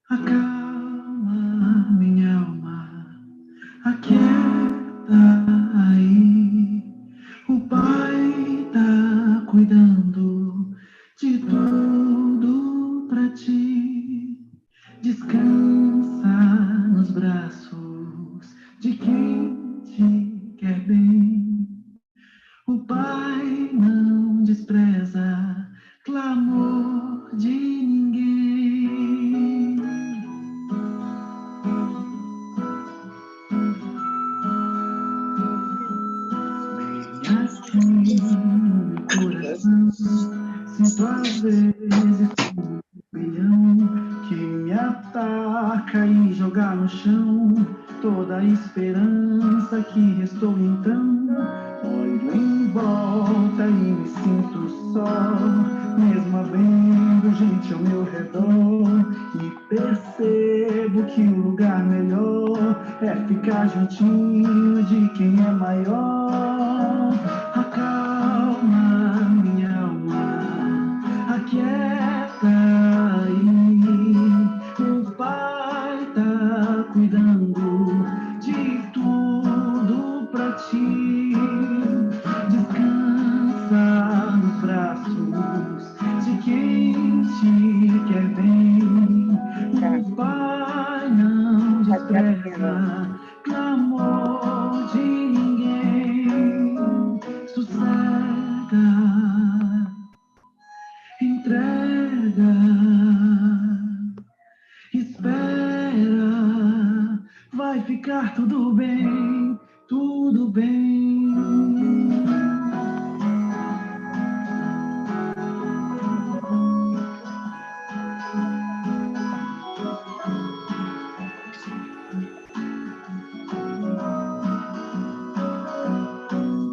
Acalma minha alma, aquieta aí. O Pai tá cuidando de tudo pra ti. Descansa nos braços de quem te quer bem. O Pai não despreza clamor de ninguém. Bem aqui no meu coração, sinto às vezes um turbilhão que me ataca e joga no chão toda a esperança que restou então. Olho em volta e me sinto só, mesmo havendo gente ao meu redor, e percebo que o lugar melhor é ficar juntinho de quem é maior. Acalma minha alma, aquieta aí. O Pai tá cuidando de tudo pra ti. Descansa nos braços de quem te quer bem. O Pai não despreza clamor de ninguém. Sossega, entrega, espera, vai ficar tudo bem, tudo bem.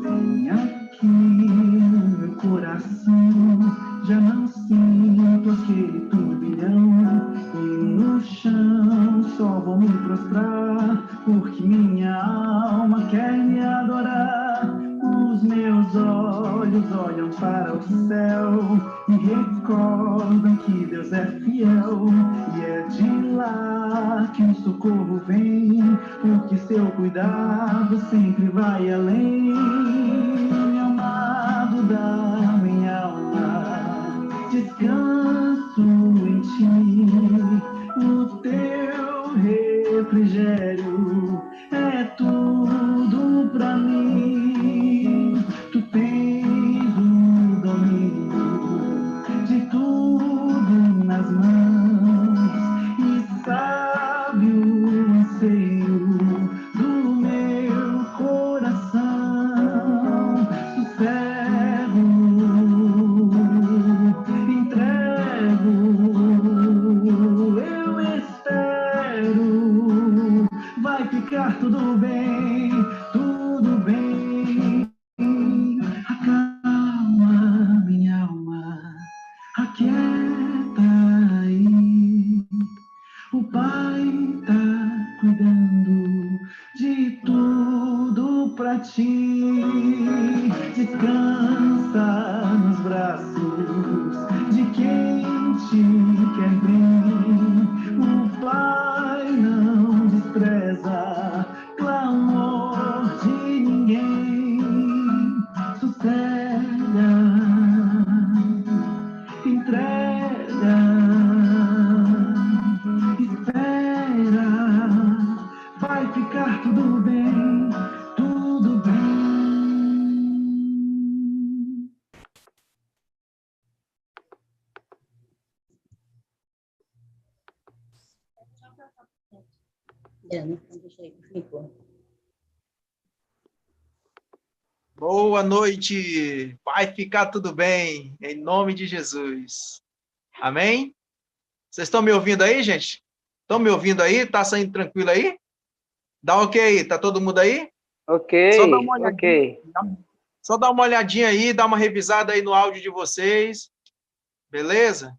Bem aqui no meu coração, já não sinto aquele turbilhão, e no chão só vou me prostrar, porque minha alma quer me adorar. Os meus olhos olham para o céu e recordam que Deus é fiel, e é de lá que o socorro vem, porque seu cuidado sempre vai além. Meu amado da minha alma, descanso em ti, o teu refrigério é tudo pra mim. Tu tens o domínio de tudo nas mãos e sabe o anseio do meu coração. Sossego, entrego, eu espero. Vai ficar tudo bem, tudo bem. Acalma minha alma, aquieta aí. O Pai tá cuidando de tudo pra ti. Descansa nos braços de quem te quer bem. O Pai não despreza clamor de ninguém. Sossega, entrega, espera, vai ficar tudo bem, tudo bem. Boa noite, vai ficar tudo bem, em nome de Jesus. Amém? Vocês estão me ouvindo aí, gente? Estão me ouvindo aí? Tá saindo tranquilo aí? Dá ok aí, tá todo mundo aí? Só dá uma olhadinha, Ok. só dá uma olhadinha aí, dá uma revisada aí no áudio de vocês, beleza?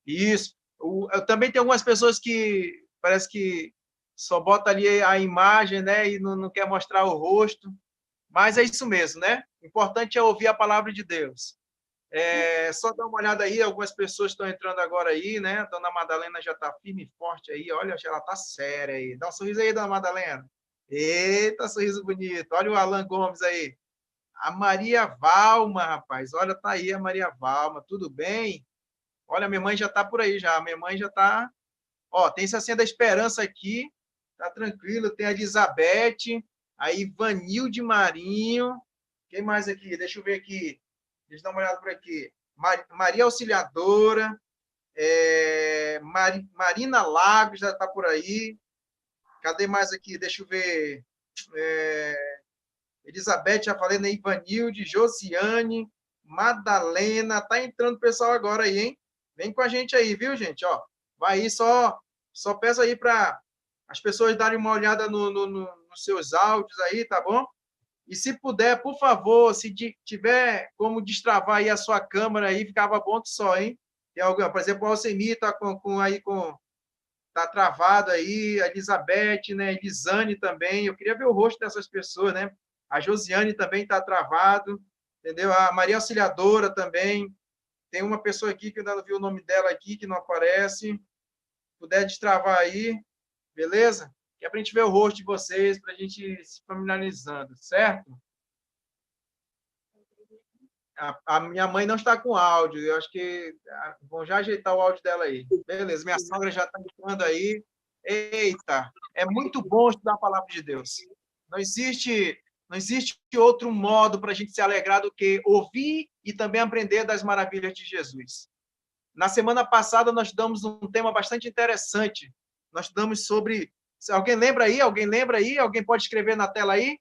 Isso. Eu também tenho algumas pessoas que parece que só bota ali a imagem, né, e não quer mostrar o rosto. Mas é isso mesmo, né? O importante é ouvir a palavra de Deus. Só dá uma olhada aí, algumas pessoas estão entrando agora aí, né? Dona Madalena já está firme e forte aí, olha, ela está séria aí. Dá um sorriso aí, Dona Madalena. Eita, sorriso bonito. Olha o Alan Gomes aí. A Maria Valma, rapaz, olha, tá aí a Maria Valma, tudo bem? Olha, minha mãe já está por aí já, minha mãe já está... Ó, tem Sacinha da Esperança aqui, tá tranquilo, tem a Elizabeth, a Ivanilde Marinho, quem mais aqui? Deixa eu ver aqui, deixa eu dar uma olhada por aqui. Maria Auxiliadora, Marina Lagos já está por aí. Cadê mais aqui? Deixa eu ver. Elizabeth, já falei, né? Ivanilde, Josiane, Madalena. Tá entrando o pessoal agora aí, hein? Vem com a gente aí, viu, gente? Ó, vai aí, só peço aí para as pessoas darem uma olhada nos seus áudios aí, tá bom? E se puder, por favor, se tiver como destravar aí a sua câmera aí, ficava bom que só, hein? Tem alguma, por exemplo, o Alcemir está tá travado aí, a Elizabeth, né? Elisane também. Eu queria ver o rosto dessas pessoas, né? A Josiane também está travado, entendeu? A Maria Auxiliadora também. Tem uma pessoa aqui que eu ainda não vi o nome dela aqui, que não aparece. Se puder destravar aí, beleza? Que é para a gente ver o rosto de vocês, para a gente se familiarizando, certo? A minha mãe não está com áudio, eu acho que vão já ajeitar o áudio dela aí. Beleza, minha sogra já está entrando aí. Eita, é muito bom estudar a palavra de Deus. Não existe outro modo para a gente se alegrar do que ouvir e também aprender das maravilhas de Jesus. Na semana passada, nós damos um tema bastante interessante. Nós estudamos sobre... Alguém lembra aí? Alguém lembra aí? Alguém pode escrever na tela aí?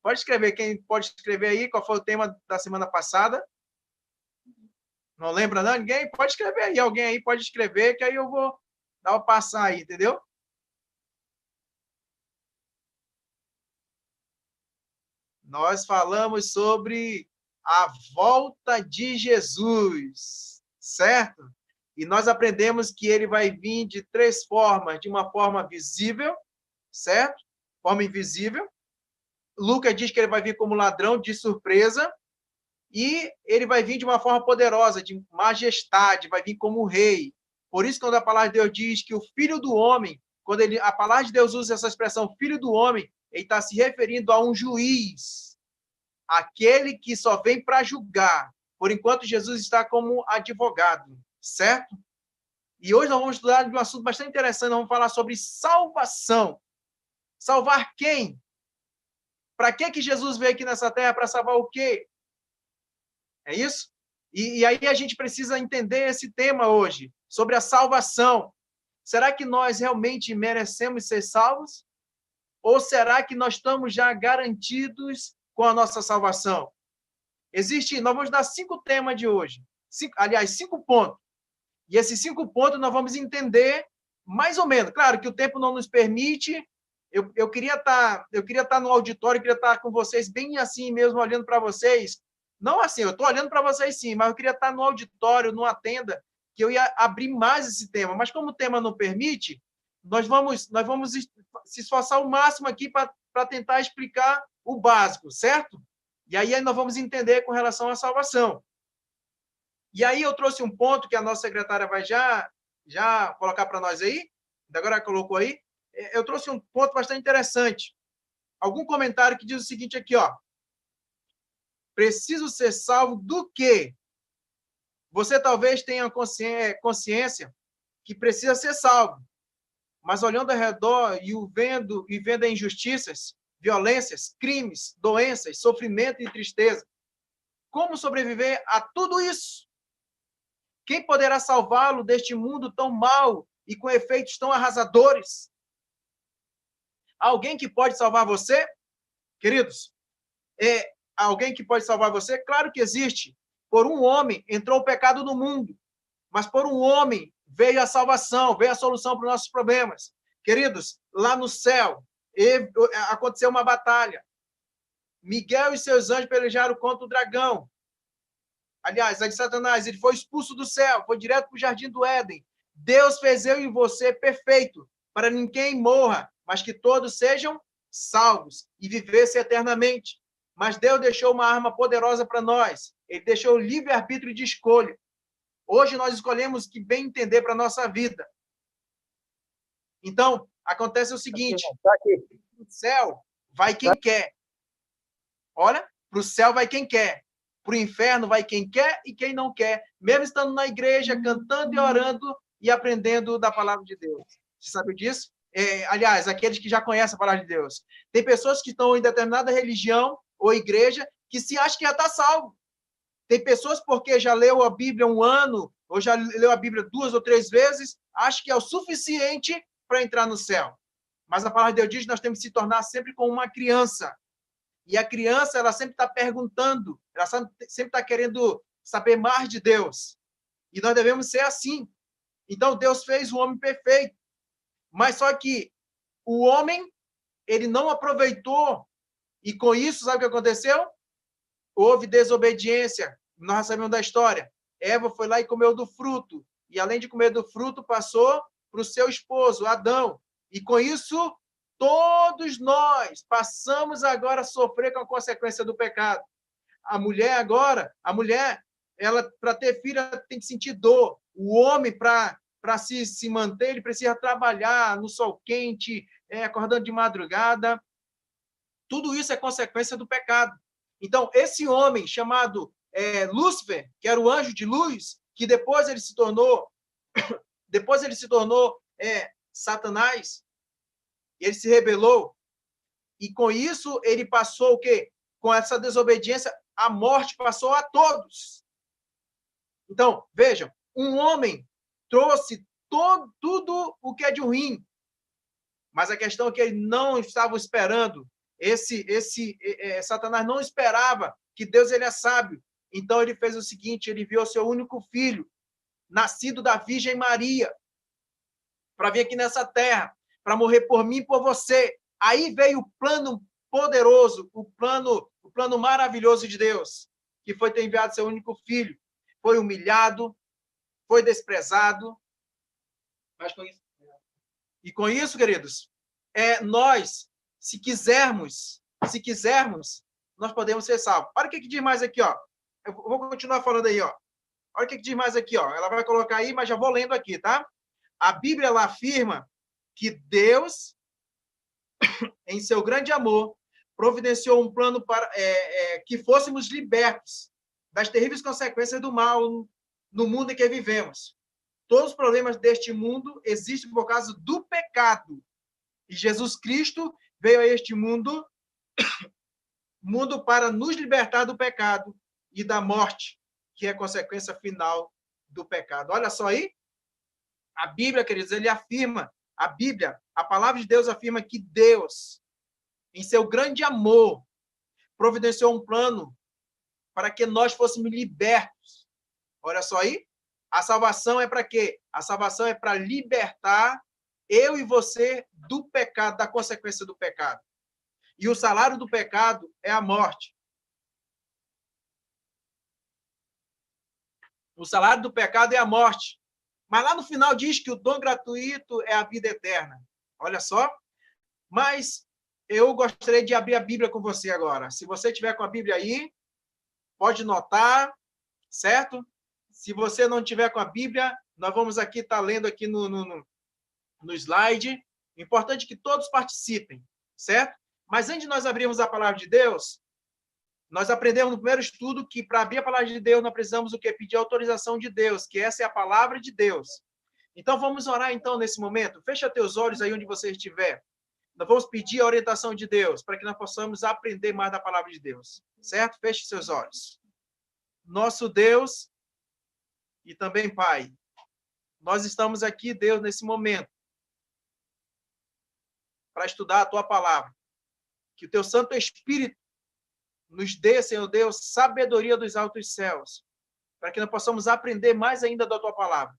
Pode escrever. Quem pode escrever aí? Qual foi o tema da semana passada? Não lembra, não? Ninguém? Pode escrever aí. Alguém aí pode escrever, que aí eu vou dar o passar aí, entendeu? Nós falamos sobre a volta de Jesus, certo? E nós aprendemos que ele vai vir de 3 formas. De uma forma visível, certo? Forma invisível. Lucas diz que ele vai vir como ladrão de surpresa. E ele vai vir de uma forma poderosa, de majestade, vai vir como rei. Por isso, quando a palavra de Deus diz que o Filho do Homem, quando a palavra de Deus usa essa expressão Filho do Homem, ele está se referindo a um juiz, aquele que só vem para julgar, por enquanto Jesus está como advogado, certo? E hoje nós vamos estudar de um assunto bastante interessante, nós vamos falar sobre salvação. Salvar quem? Para que Jesus veio aqui nessa terra? Para salvar o quê? É isso? E aí a gente precisa entender esse tema hoje, sobre a salvação. Será que nós realmente merecemos ser salvos? Ou será que nós estamos já garantidos com a nossa salvação? Nós vamos dar 5 temas de hoje. 5 pontos. E esses 5 pontos nós vamos entender mais ou menos. Claro que o tempo não nos permite. Eu queria estar no auditório, eu queria estar com vocês bem assim mesmo, olhando para vocês. Não assim, eu estou olhando para vocês sim, mas eu queria estar no auditório, numa tenda, que eu ia abrir mais esse tema. Mas como o tema não permite, nós vamos se esforçar o máximo aqui para tentar explicar o básico, certo? E aí nós vamos entender com relação à salvação. E aí eu trouxe um ponto que a nossa secretária vai já colocar para nós aí, agora colocou aí. Eu trouxe um ponto bastante interessante. Algum comentário que diz o seguinte aqui, ó. Preciso ser salvo do quê? Você talvez tenha consciência que precisa ser salvo, mas olhando ao redor e vendo injustiças, violências, crimes, doenças, sofrimento e tristeza, como sobreviver a tudo isso? Quem poderá salvá-lo deste mundo tão mau e com efeitos tão arrasadores? Alguém que pode salvar você? Queridos, alguém que pode salvar você? Claro que existe. Por um homem entrou o pecado no mundo, mas por um homem veio a salvação, veio a solução para os nossos problemas. Queridos, lá no céu aconteceu uma batalha. Miguel e seus anjos pelejaram contra o dragão. Aliás, a de Satanás, ele foi expulso do céu, foi direto para o jardim do Éden. Deus fez eu e você perfeito, para ninguém morra, mas que todos sejam salvos e vivessem eternamente. Mas Deus deixou uma arma poderosa para nós. Ele deixou o livre-arbítrio de escolha. Hoje nós escolhemos o que bem entender para a nossa vida. Então, acontece o seguinte: para o céu vai quem quer. Olha, para o céu vai quem quer. Para o inferno vai quem quer e quem não quer. Mesmo estando na igreja, cantando e orando e aprendendo da palavra de Deus. Você sabe disso? Aliás, aqueles que já conhecem a palavra de Deus. Tem pessoas que estão em determinada religião ou igreja que se acham que já está salvo. Tem pessoas porque já leu a Bíblia um ano, ou já leu a Bíblia 2 ou 3 vezes, acham que é o suficiente para entrar no céu. Mas a palavra de Deus diz que nós temos que se tornar sempre como uma criança. E a criança, ela sempre está perguntando, ela sempre está querendo saber mais de Deus. E nós devemos ser assim. Então, Deus fez o homem perfeito. Mas só que o homem, ele não aproveitou. E com isso, sabe o que aconteceu? Houve desobediência. Nós sabemos da história. Eva foi lá e comeu do fruto. E além de comer do fruto, passou para o seu esposo, Adão. E com isso, todos nós passamos agora a sofrer com a consequência do pecado. A mulher, ela para ter filho, ela tem que sentir dor. O homem, para se manter, ele precisa trabalhar no sol quente, acordando de madrugada. Tudo isso é consequência do pecado. Então, esse homem chamado Lúcifer, que era o anjo de luz, que depois ele se tornou Satanás, ele se rebelou, e com isso ele passou o quê? Com essa desobediência, a morte passou a todos. Então, vejam, um homem trouxe tudo o que é de ruim, mas a questão é que ele não estava esperando. Satanás não esperava que Deus ele é sábio. Então ele fez o seguinte: ele enviou seu único filho, nascido da Virgem Maria, para vir aqui nessa terra, para morrer por mim e por você. Aí veio o plano poderoso, o plano maravilhoso de Deus, que foi ter enviado seu único filho. Foi humilhado, foi desprezado. E com isso, queridos, nós, se quisermos, nós podemos ser salvos. Olha o que diz mais aqui, ó. Eu vou continuar falando aí, ó. Olha o que diz mais aqui, ó. Ela vai colocar aí, mas já vou lendo aqui, tá? A Bíblia, ela afirma que Deus, em seu grande amor, providenciou um plano para que fôssemos libertos das terríveis consequências do mal no mundo em que vivemos. Todos os problemas deste mundo existem por causa do pecado. E Jesus Cristo veio a este mundo para nos libertar do pecado e da morte, que é a consequência final do pecado. Olha só aí. A Bíblia, queridos, ele afirma, a palavra de Deus afirma que Deus, em seu grande amor, providenciou um plano para que nós fôssemos libertos. Olha só aí. A salvação é para quê? A salvação é para libertar eu e você do pecado, da consequência do pecado. E o salário do pecado é a morte. O salário do pecado é a morte. Mas lá no final diz que o dom gratuito é a vida eterna. Olha só. Mas eu gostaria de abrir a Bíblia com você agora. Se você tiver com a Bíblia aí, pode notar, certo? Se você não tiver com a Bíblia, nós vamos aqui estar lendo aqui no slide. O importante é que todos participem, certo? Mas antes de nós abrirmos a palavra de Deus, nós aprendemos no primeiro estudo que para abrir a palavra de Deus, nós precisamos o quê? Pedir autorização de Deus, que essa é a palavra de Deus. Então, vamos orar então nesse momento. Fecha teus olhos aí onde você estiver. Nós vamos pedir a orientação de Deus para que nós possamos aprender mais da palavra de Deus, certo? Feche seus olhos. Nosso Deus e também Pai, nós estamos aqui, Deus, nesse momento, para estudar a Tua palavra. Que o Teu Santo Espírito nos dê, Senhor Deus, sabedoria dos altos céus, para que nós possamos aprender mais ainda da Tua palavra.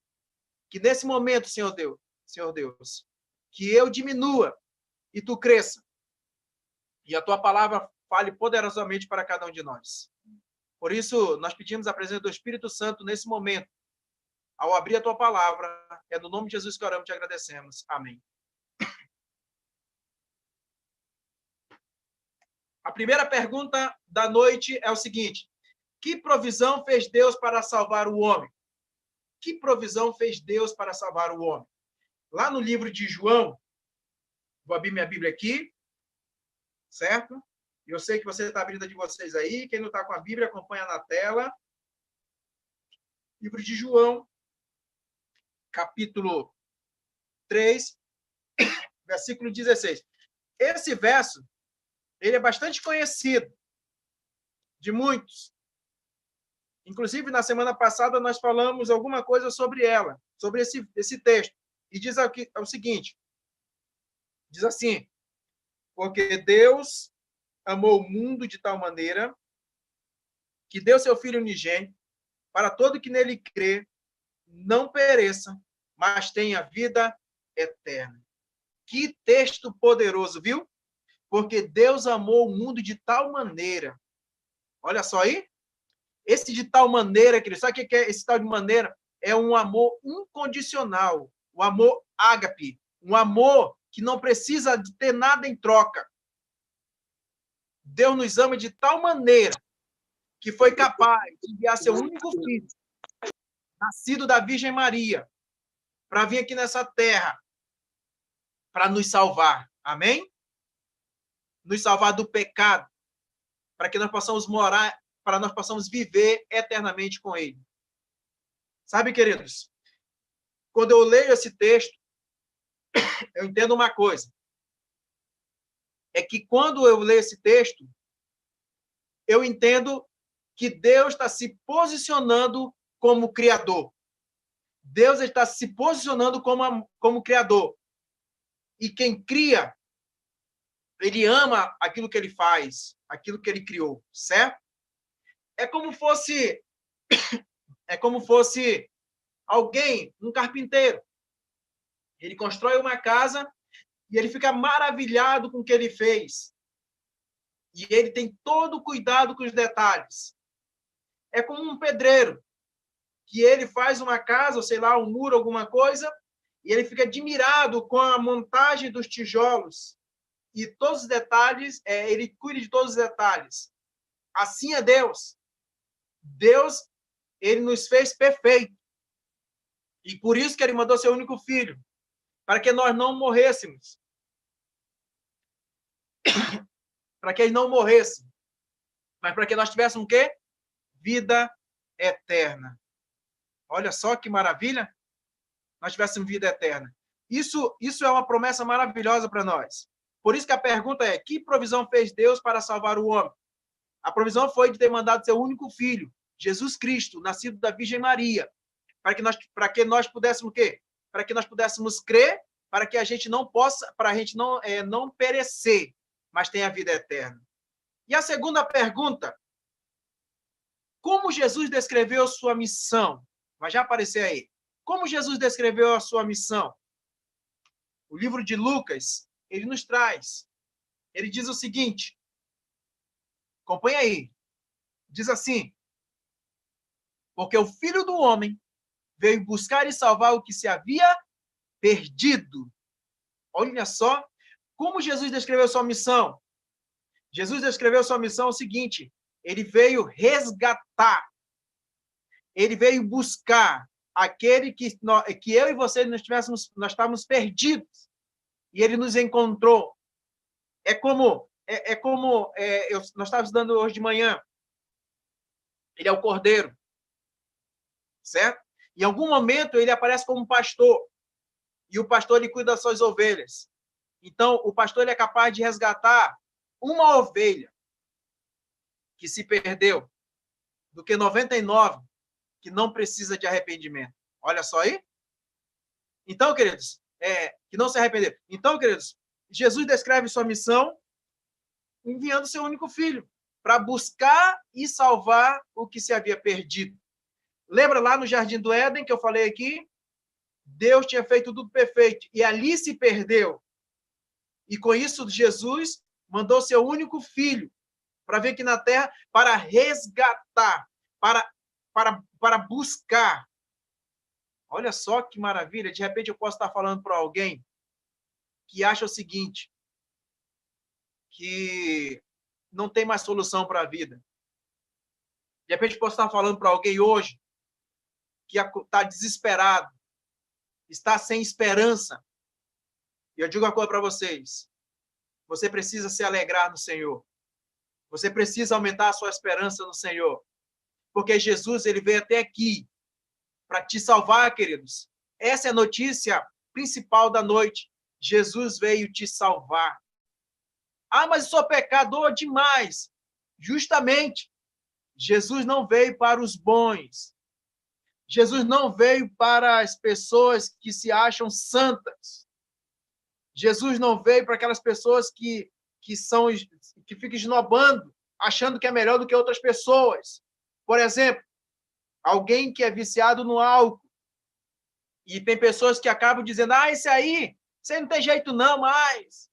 Que nesse momento, Senhor Deus, que eu diminua e Tu cresça, e a Tua palavra fale poderosamente para cada um de nós. Por isso, nós pedimos a presença do Espírito Santo nesse momento. Ao abrir a Tua palavra, é no nome de Jesus que oramos e te agradecemos. Amém. A primeira pergunta da noite é o seguinte: que provisão fez Deus para salvar o homem? Que provisão fez Deus para salvar o homem? Lá no livro de João, vou abrir minha Bíblia aqui, certo? Eu sei que você está abrindo a de vocês aí. Quem não está com a Bíblia, acompanha na tela. Livro de João, capítulo 3, versículo 16. Esse verso, ele é bastante conhecido de muitos. Inclusive, na semana passada, nós falamos alguma coisa sobre ela, sobre esse texto. E diz aqui, é o seguinte, diz assim: porque Deus amou o mundo de tal maneira que deu seu Filho unigênito para todo que nele crê, não pereça, mas tenha vida eterna. Que texto poderoso, viu? Porque Deus amou o mundo de tal maneira. Olha só aí. Esse de tal maneira, querido, sabe o que é esse tal de maneira? É um amor incondicional, o amor ágape, um amor que não precisa de ter nada em troca. Deus nos ama de tal maneira que foi capaz de enviar seu único filho, nascido da Virgem Maria, para vir aqui nessa terra, para nos salvar. Amém? Nos salvar do pecado, para que nós possamos morar, para nós possamos viver eternamente com Ele. Sabe, queridos, quando eu leio esse texto, eu entendo uma coisa. É que quando eu leio esse texto, eu entendo que Deus está se posicionando como Criador. Deus está se posicionando como Criador. E quem cria, ele ama aquilo que ele faz, aquilo que ele criou, certo? É como fosse alguém, um carpinteiro. Ele constrói uma casa e ele fica maravilhado com o que ele fez. E ele tem todo o cuidado com os detalhes. É como um pedreiro, que ele faz uma casa, ou sei lá, um muro, alguma coisa, e ele fica admirado com a montagem dos tijolos. E todos os detalhes, ele cuida de todos os detalhes. Assim é Deus. Deus, ele nos fez perfeito. E por isso que ele mandou seu único filho, para que nós não morrêssemos. Para que ele não morresse. Mas para que nós tivéssemos o quê? Vida eterna. Olha só que maravilha. Nós tivéssemos vida eterna. Isso é uma promessa maravilhosa para nós. Por isso que a pergunta é: que provisão fez Deus para salvar o homem? A provisão foi de ter mandado seu único filho, Jesus Cristo, nascido da Virgem Maria, para que nós pudéssemos o quê? Para que nós pudéssemos crer, para que a gente não possa, para a gente não perecer, mas tenha a vida eterna. E a segunda pergunta: como Jesus descreveu sua missão? Vai já aparecer aí. Como Jesus descreveu a sua missão? O livro de Lucas, ele nos traz. Ele diz o seguinte, acompanha aí. Diz assim: porque o Filho do Homem veio buscar e salvar o que se havia perdido. Olha só como Jesus descreveu sua missão. Jesus descreveu sua missão o seguinte: ele veio resgatar. Ele veio buscar aquele que eu e você nós estávamos perdidos. E ele nos encontrou. Nós estávamos estudando hoje de manhã. Ele é o Cordeiro. Certo? Em algum momento ele aparece como pastor. E o pastor ele cuida das suas ovelhas. Então, o pastor ele é capaz de resgatar uma ovelha que se perdeu do que 99 que não precisa de arrependimento. Olha só aí. Então, queridos, que não se arrependeu. Então, queridos, Jesus descreve sua missão enviando seu único filho para buscar e salvar o que se havia perdido. Lembra lá no Jardim do Éden que eu falei aqui? Deus tinha feito tudo perfeito e ali se perdeu. E com isso, Jesus mandou seu único filho para vir aqui na Terra para resgatar, para buscar. Olha só que maravilha. De repente eu posso estar falando para alguém que acha o seguinte, que não tem mais solução para a vida. De repente, posso estar falando para alguém hoje que está desesperado, está sem esperança. E eu digo uma coisa para vocês. Você precisa se alegrar no Senhor. Você precisa aumentar a sua esperança no Senhor. Porque Jesus, ele veio até aqui para te salvar, queridos. Essa é a notícia principal da noite. Jesus veio te salvar. Ah, mas eu sou pecador demais. Justamente, Jesus não veio para os bons. Jesus não veio para as pessoas que se acham santas. Jesus não veio para aquelas pessoas que ficam esnobando, achando que é melhor do que outras pessoas. Por exemplo, alguém que é viciado no álcool. E tem pessoas que acabam dizendo, esse aí não tem jeito não mais.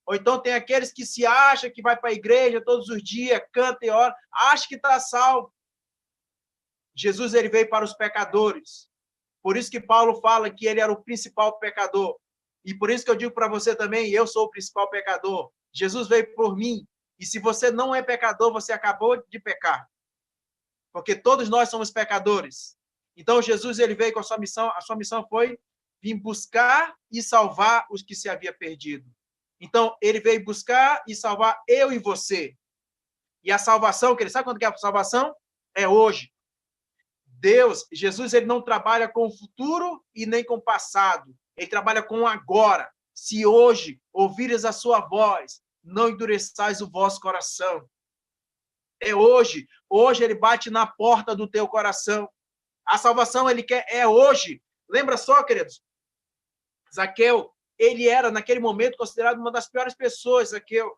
Ou então tem aqueles que se acham que vai para a igreja todos os dias, canta e ora, acha que está salvo. Jesus, ele veio para os pecadores. Por isso que Paulo fala que ele era o principal pecador. E por isso que eu digo para você também, eu sou o principal pecador. Jesus veio por mim. E se você não é pecador, você acabou de pecar. Porque todos nós somos pecadores. Então, Jesus, ele veio com a sua missão foi vir buscar e salvar os que se havia perdido. Então, ele veio buscar e salvar eu e você. E a salvação, que ele sabe quando que é a salvação? É hoje. Deus, Jesus, ele não trabalha com o futuro e nem com o passado. Ele trabalha com o agora. Se hoje ouvires a sua voz, não endureçais o vosso coração. É hoje. Hoje ele bate na porta do teu coração. A salvação ele quer é hoje. Lembra só, queridos? Zaqueu, ele era, naquele momento, considerado uma das piores pessoas, Zaqueu.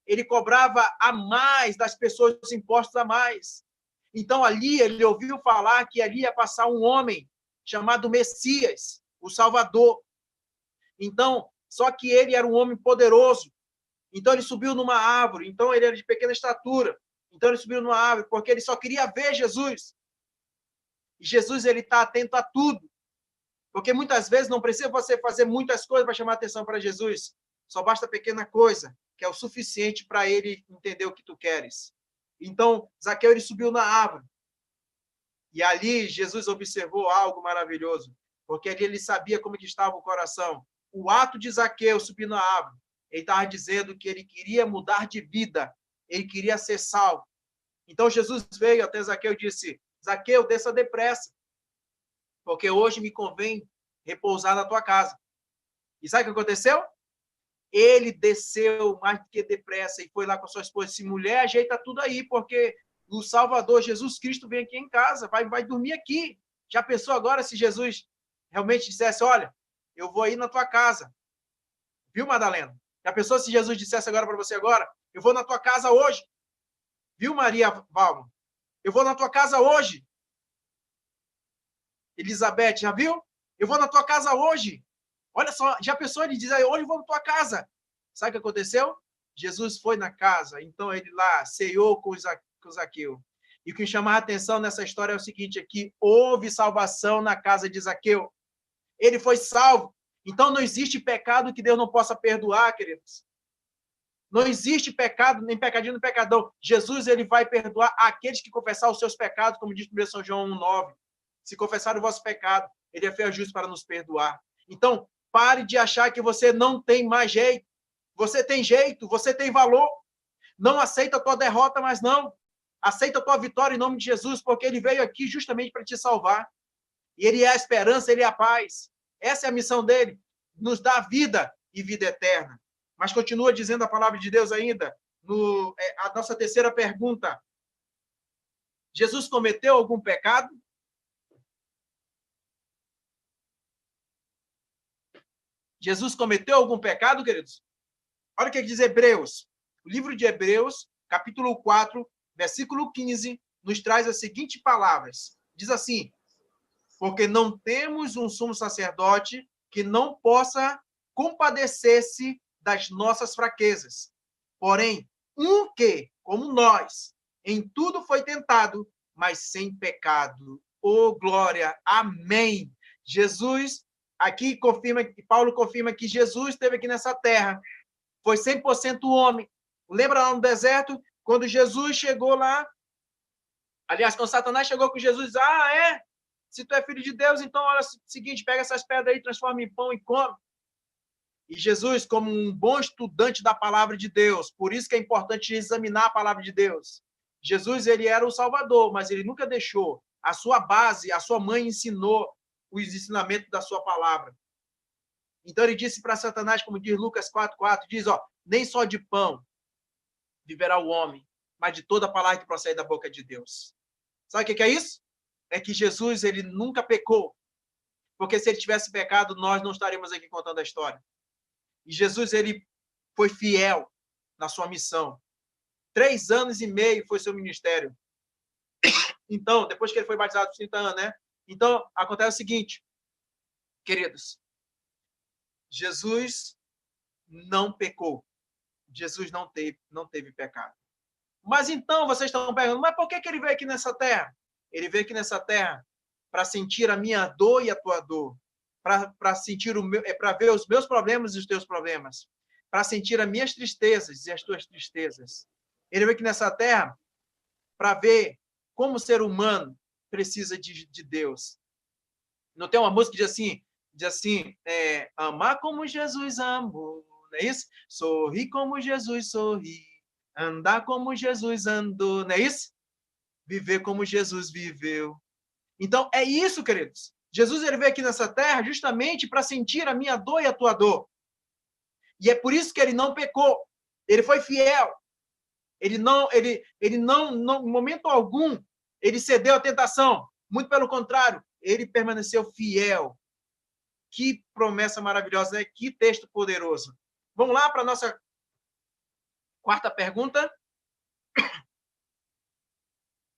Ele cobrava a mais das pessoas os impostos a mais. Então, ali, ele ouviu falar que ali ia passar um homem chamado Messias, o Salvador. Então, só que ele era um homem poderoso. Então, ele subiu numa árvore. Então, ele era de pequena estatura. Então, ele subiu numa árvore, porque ele só queria ver Jesus. E Jesus, ele está atento a tudo. Porque muitas vezes não precisa você fazer muitas coisas para chamar atenção para Jesus. Só basta pequena coisa, que é o suficiente para ele entender o que tu queres. Então, Zaqueu, ele subiu na árvore. E ali, Jesus observou algo maravilhoso. Porque ali ele sabia como que estava o coração. O ato de Zaqueu subir na árvore, ele estava dizendo que ele queria mudar de vida. Ele queria ser salvo. Então, Jesus veio até Zaqueu e disse, Zaqueu, desça depressa, porque hoje me convém repousar na tua casa. E sabe o que aconteceu? Ele desceu mais do que depressa e foi lá com a sua esposa e disse, mulher, ajeita tudo aí, porque o Salvador, Jesus Cristo, vem aqui em casa, vai dormir aqui. Já pensou agora se Jesus realmente dissesse, olha, eu vou ir na tua casa. Viu, Madalena? Já pensou se Jesus dissesse agora para você agora, eu vou na tua casa hoje. Viu, Maria Valma? Eu vou na tua casa hoje. Elizabeth, já viu? Eu vou na tua casa hoje. Olha só, já pensou ele diz, hoje eu vou na tua casa. Sabe o que aconteceu? Jesus foi na casa, então ele lá ceou com Zaqueu. E o que chama a atenção nessa história é o seguinte, é que houve salvação na casa de Zaqueu. Ele foi salvo. Então não existe pecado que Deus não possa perdoar, queridos. Não existe pecado, nem pecadinho, nem pecadão. Jesus, ele vai perdoar aqueles que confessar os seus pecados, como diz 1 São João 1,9. Se confessar o vosso pecado, ele é fiel e justo para nos perdoar. Então, pare de achar que você não tem mais jeito. Você tem jeito, você tem valor. Não aceita a tua derrota, mas não. Aceita a tua vitória em nome de Jesus, porque ele veio aqui justamente para te salvar. E ele é a esperança, ele é a paz. Essa é a missão dele, nos dá vida e vida eterna. Mas continua dizendo a palavra de Deus ainda, a nossa terceira pergunta. Jesus cometeu algum pecado? Jesus cometeu algum pecado, queridos? Olha o que diz Hebreus. O livro de Hebreus, capítulo 4, versículo 15, nos traz as seguintes palavras. Diz assim, porque não temos um sumo sacerdote que não possa compadecer-se das nossas fraquezas. Porém, um que, como nós, em tudo foi tentado, mas sem pecado. Oh, glória! Amém! Jesus, aqui confirma, Paulo confirma que Jesus esteve aqui nessa terra, foi 100% homem, Lembra lá no deserto, quando Jesus chegou lá, aliás, quando Satanás chegou com Jesus, se tu é filho de Deus, então olha o seguinte, pega essas pedras aí, transforma em pão e come. E Jesus, como um bom estudante da palavra de Deus, por isso que é importante examinar a palavra de Deus. Jesus, ele era o Salvador, mas ele nunca deixou. A sua base, a sua mãe ensinou os ensinamentos da sua palavra. Então ele disse para Satanás, como diz Lucas 4:4, diz, nem só de pão viverá o homem, mas de toda a palavra que procede da boca de Deus. Sabe o que é isso? É que Jesus, ele nunca pecou. Porque se ele tivesse pecado, nós não estaríamos aqui contando a história. E Jesus, ele foi fiel na sua missão. 3 anos e meio foi seu ministério. Então, depois que ele foi batizado por 30 anos, né? Então, acontece o seguinte, queridos. Jesus não pecou. Jesus não teve pecado. Mas então, vocês estão perguntando, mas por que ele veio aqui nessa terra? Ele veio aqui nessa terra para sentir a minha dor e a tua dor. Para sentir para ver os meus problemas e os teus problemas. Para sentir as minhas tristezas e as tuas tristezas. Ele veio aqui nessa terra para ver como o ser humano precisa de Deus. Não tem uma música que diz assim, amar como Jesus amou, não é isso? Sorrir como Jesus sorri, andar como Jesus andou, não é isso? Viver como Jesus viveu. Então, é isso, queridos. Jesus, ele veio aqui nessa terra justamente para sentir a minha dor e a tua dor. E é por isso que ele não pecou. Ele foi fiel. Ele não, em momento algum, ele cedeu à tentação. Muito pelo contrário, ele permaneceu fiel. Que promessa maravilhosa, né? Que texto poderoso. Vamos lá para a nossa quarta pergunta.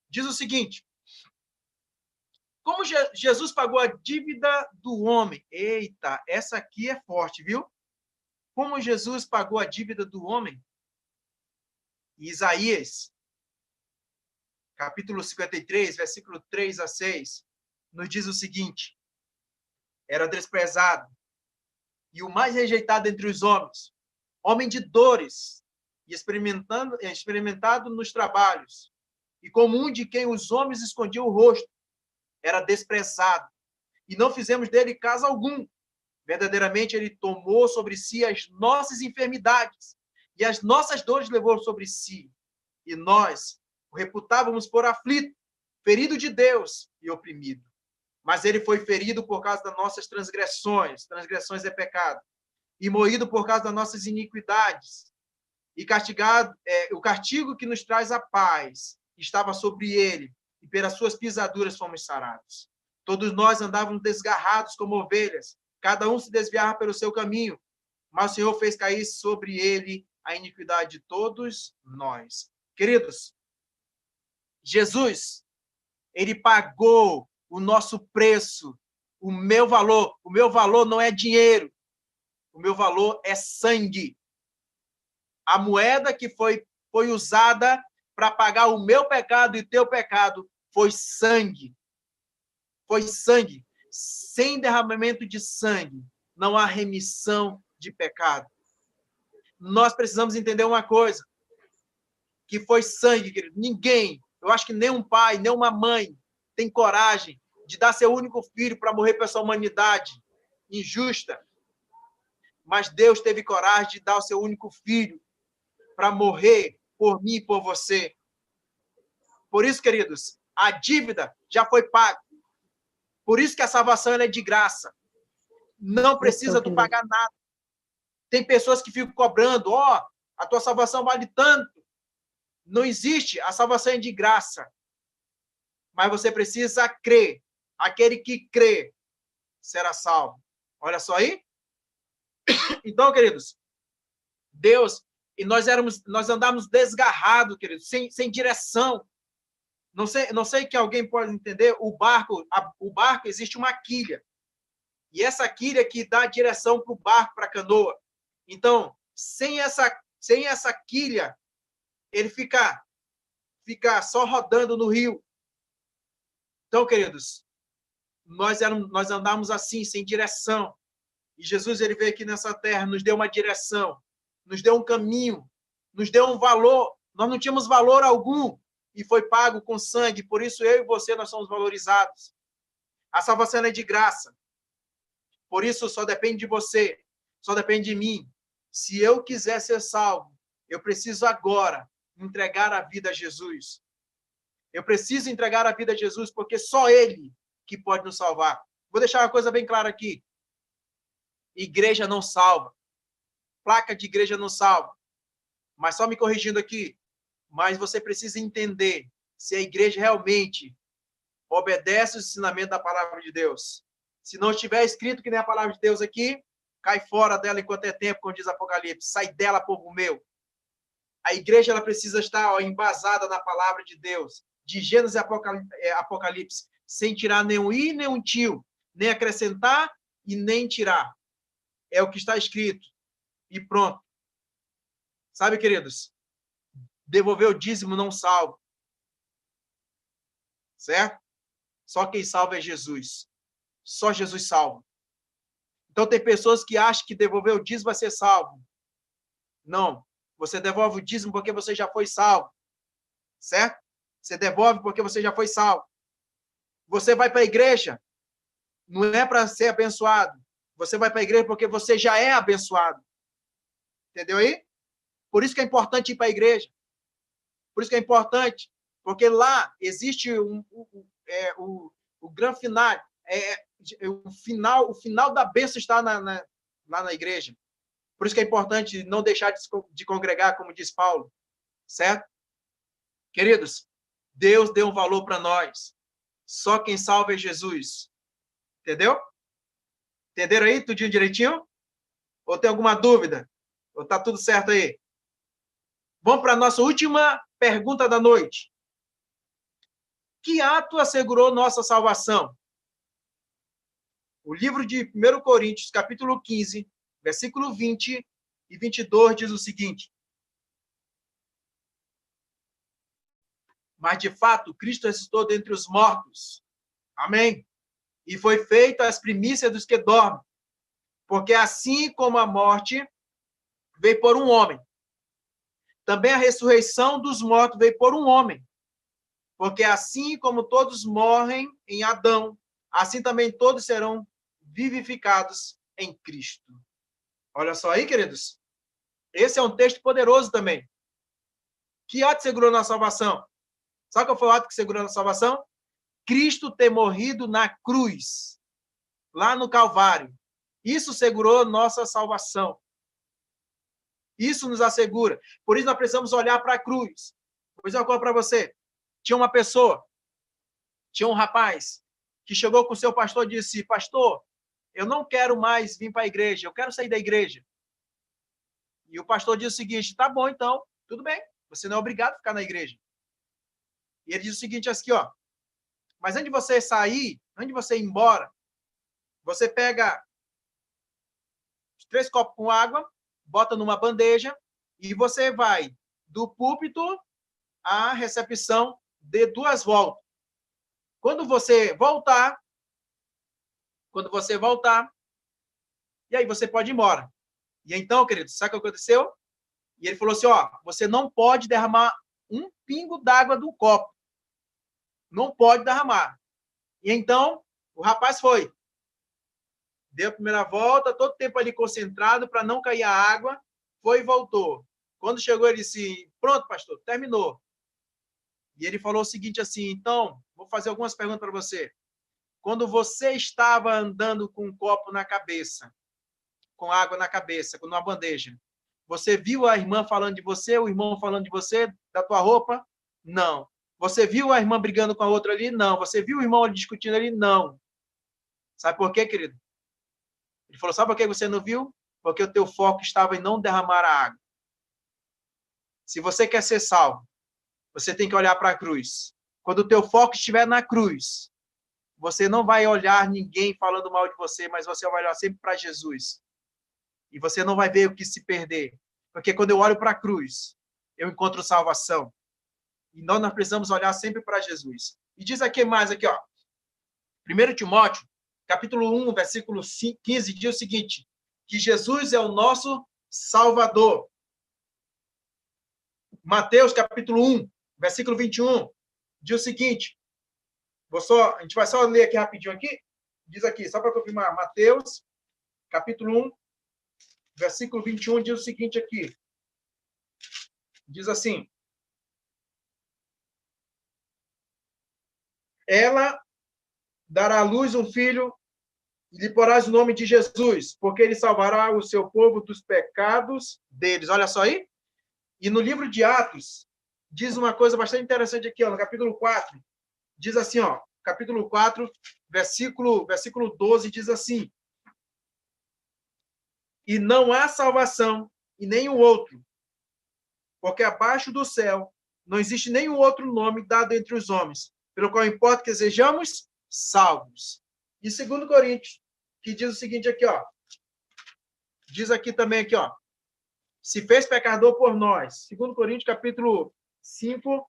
Diz o seguinte: como Jesus pagou a dívida do homem? Eita, essa aqui é forte, viu? Como Jesus pagou a dívida do homem? Isaías, capítulo 53, versículo 3-6, nos diz o seguinte: era desprezado e o mais rejeitado entre os homens, homem de dores e experimentado nos trabalhos, e como um de quem os homens escondiam o rosto, era desprezado, e não fizemos dele caso algum. Verdadeiramente, ele tomou sobre si as nossas enfermidades, e as nossas dores levou sobre si. E nós o reputávamos por aflito, ferido de Deus e oprimido. Mas ele foi ferido por causa das nossas transgressões, transgressões é pecado, e moído por causa das nossas iniquidades. E castigado, o castigo que nos traz a paz estava sobre ele, e pelas suas pisaduras fomos sarados. Todos nós andávamos desgarrados como ovelhas, cada um se desviava pelo seu caminho, mas o Senhor fez cair sobre ele a iniquidade de todos nós. Queridos, Jesus, ele pagou o nosso preço, o meu valor não é dinheiro, o meu valor é sangue. A moeda que foi usada para pagar o meu pecado e o teu pecado foi sangue. Foi sangue. Sem derramamento de sangue, não há remissão de pecado. Nós precisamos entender uma coisa, que foi sangue, querido. Ninguém, eu acho que nem um pai, nem uma mãe tem coragem de dar seu único filho para morrer para essa humanidade injusta. Mas Deus teve coragem de dar o seu único filho para morrer por mim e por você. Por isso, queridos, a dívida já foi paga. Por isso que a salvação ela é de graça. Não precisa tu pagar nada. Tem pessoas que ficam cobrando, a tua salvação vale tanto. Não existe, a salvação é de graça. Mas você precisa crer. Aquele que crê será salvo. Olha só aí. Então, queridos, Deus, e nós andamos desgarrados, queridos, sem direção. Não sei que alguém pode entender, o barco existe uma quilha. E essa quilha que dá direção para o barco, para a canoa. Então, sem essa quilha, ele fica só rodando no rio. Então, queridos, nós andamos assim, sem direção. E Jesus, ele veio aqui nessa terra, nos deu uma direção, nos deu um caminho, nos deu um valor, nós não tínhamos valor algum, e foi pago com sangue, por isso eu e você, nós somos valorizados. A salvação é de graça, por isso só depende de você, só depende de mim. Se eu quiser ser salvo, eu preciso agora entregar a vida a Jesus. Eu preciso entregar a vida a Jesus, porque só Ele que pode nos salvar. Vou deixar uma coisa bem clara aqui. Igreja não salva. Placa de igreja não salva. Mas só me corrigindo aqui, mas você precisa entender se a igreja realmente obedece o ensinamento da palavra de Deus. Se não estiver escrito que nem a palavra de Deus aqui, cai fora dela enquanto é tempo, como diz Apocalipse. Sai dela, povo meu. A igreja ela precisa estar embasada na palavra de Deus, de Gênesis e Apocalipse, sem tirar nenhum i, nenhum tio, nem acrescentar e nem tirar. É o que está escrito. E pronto. Sabe, queridos? Devolver o dízimo não salva. Certo? Só quem salva é Jesus. Só Jesus salva. Então, tem pessoas que acham que devolver o dízimo vai ser salvo. Não. Você devolve o dízimo porque você já foi salvo. Certo? Você devolve porque você já foi salvo. Você vai para a igreja, não é para ser abençoado. Você vai para a igreja porque você já é abençoado. Entendeu aí? Por isso que é importante ir para a igreja. Por isso que é importante. Porque lá existe o grande final. O final da bênção está lá na igreja. Por isso que é importante não deixar de congregar, como diz Paulo. Certo? Queridos, Deus deu um valor para nós. Só quem salva é Jesus. Entendeu? Entenderam aí tudinho direitinho? Ou tem alguma dúvida? Ou está tudo certo aí? Vamos para a nossa última pergunta da noite. Que ato assegurou nossa salvação? O livro de 1 Coríntios, capítulo 15, versículo 20 e 22, diz o seguinte. Mas, de fato, Cristo ressuscitou dentre os mortos. Amém? E foi feita as primícias dos que dormem. Porque assim como a morte veio por um homem, também a ressurreição dos mortos veio por um homem. Porque assim como todos morrem em Adão, assim também todos serão vivificados em Cristo. Olha só aí, queridos. Esse é um texto poderoso também. Que ato segurou na salvação? Sabe qual foi o ato que segurou na salvação? Cristo ter morrido na cruz, lá no Calvário. Isso segurou nossa salvação. Isso nos assegura. Por isso nós precisamos olhar para a cruz. Vou dizer uma coisa para você. Tinha uma pessoa, tinha um rapaz, que chegou com o seu pastor e disse, pastor, eu não quero mais vir para a igreja, eu quero sair da igreja. E o pastor disse o seguinte, tá bom então, tudo bem, você não é obrigado a ficar na igreja. E ele diz o seguinte, aqui, ó, mas antes de você sair, antes de você ir embora, você pega 3 copos com água, bota numa bandeja e você vai do púlpito à recepção de 2 voltas. Quando você voltar, e aí você pode ir embora. E então, querido, sabe o que aconteceu? E ele falou assim, ó, você não pode derramar um pingo d'água do copo. Não pode derramar. E então, o rapaz foi. Deu a primeira volta, todo o tempo ali concentrado para não cair a água, foi e voltou. Quando chegou, ele disse, pronto, pastor, terminou. E ele falou o seguinte assim, então, vou fazer algumas perguntas para você. Quando você estava andando com um copo na cabeça, com água na cabeça, com uma bandeja, você viu a irmã falando de você, o irmão falando de você, da tua roupa? Não. Você viu a irmã brigando com a outra ali? Não. Você viu o irmão discutindo ali? Não. Sabe por quê, querido? Ele falou, sabe por que você não viu? Porque o teu foco estava em não derramar a água. Se você quer ser salvo, você tem que olhar para a cruz. Quando o teu foco estiver na cruz, você não vai olhar ninguém falando mal de você, mas você vai olhar sempre para Jesus. E você não vai ver o que se perder. Porque quando eu olho para a cruz, eu encontro salvação. E nós precisamos olhar sempre para Jesus. E diz aqui mais, aqui, ó. 1 Timóteo, capítulo 1, versículo 15, diz o seguinte, que Jesus é o nosso Salvador. Mateus, capítulo 1, versículo 21, diz o seguinte, a gente vai só ler aqui rapidinho aqui, diz aqui, só para confirmar, Mateus, capítulo 1, versículo 21, diz o seguinte aqui, diz assim, ela dará à luz um filho e lhe porás o nome de Jesus, porque ele salvará o seu povo dos pecados deles. Olha só aí. E no livro de Atos, diz uma coisa bastante interessante aqui, ó, no capítulo 4. Diz assim, ó, capítulo 4, versículo 12, diz assim, e não há salvação em nenhum outro, porque abaixo do céu não existe nenhum outro nome dado entre os homens, pelo qual importa que sejamos salvos. E 2 Coríntios, que diz o seguinte aqui, ó. Diz aqui também, aqui, ó. Se fez pecador por nós. 2 Coríntios, capítulo 5,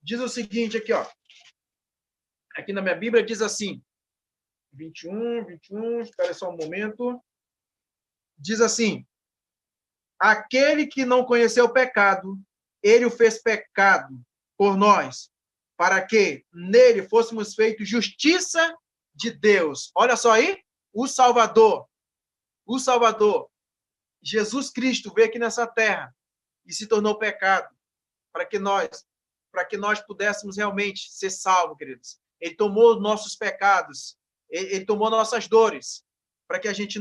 diz o seguinte aqui, ó. Aqui na minha Bíblia diz assim. 21, espera só um momento. Diz assim. Aquele que não conheceu o pecado, ele o fez pecado por nós, para que nele fôssemos feitos justiça de Deus. Olha só aí, o Salvador, Jesus Cristo veio aqui nessa terra e se tornou pecado para que nós pudéssemos realmente ser salvos, queridos. Ele tomou nossos pecados, ele tomou nossas dores, para que a gente